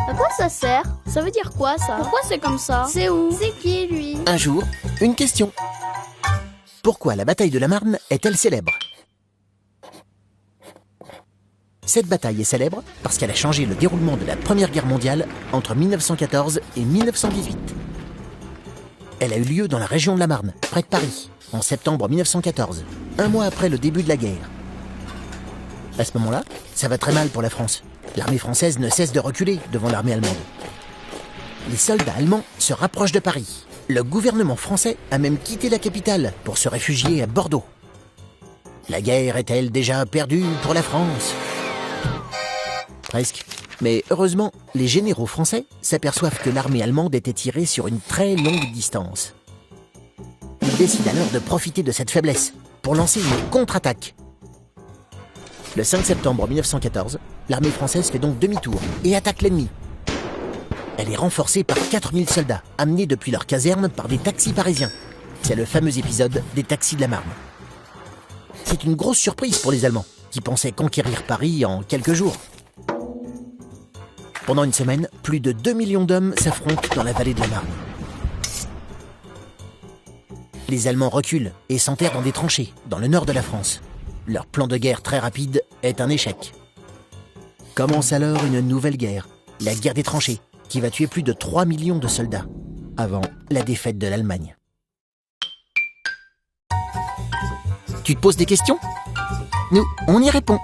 À quoi ça sert? Ça veut dire quoi, ça? Pourquoi c'est comme ça? C'est où? C'est qui, lui? Un jour, une question. Pourquoi la bataille de la Marne est-elle célèbre? Cette bataille est célèbre parce qu'elle a changé le déroulement de la Première Guerre mondiale entre 1914 et 1918. Elle a eu lieu dans la région de la Marne, près de Paris, en septembre 1914, un mois après le début de la guerre. À ce moment-là, ça va très mal pour la France. L'armée française ne cesse de reculer devant l'armée allemande. Les soldats allemands se rapprochent de Paris. Le gouvernement français a même quitté la capitale pour se réfugier à Bordeaux. La guerre est-elle déjà perdue pour la France? Presque. Mais heureusement, les généraux français s'aperçoivent que l'armée allemande était tirée sur une très longue distance. Ils décident alors de profiter de cette faiblesse pour lancer une contre-attaque. Le 5 septembre 1914, l'armée française fait donc demi-tour et attaque l'ennemi. Elle est renforcée par 4000 soldats, amenés depuis leur caserne par des taxis parisiens. C'est le fameux épisode des taxis de la Marne. C'est une grosse surprise pour les Allemands, qui pensaient conquérir Paris en quelques jours. Pendant une semaine, plus de 2 millions d'hommes s'affrontent dans la vallée de la Marne. Les Allemands reculent et s'enterrent dans des tranchées, dans le nord de la France. Leur plan de guerre très rapide est un échec. Commence alors une nouvelle guerre, la guerre des tranchées, qui va tuer plus de 3 millions de soldats, avant la défaite de l'Allemagne. Tu te poses des questions? Nous, on y répond.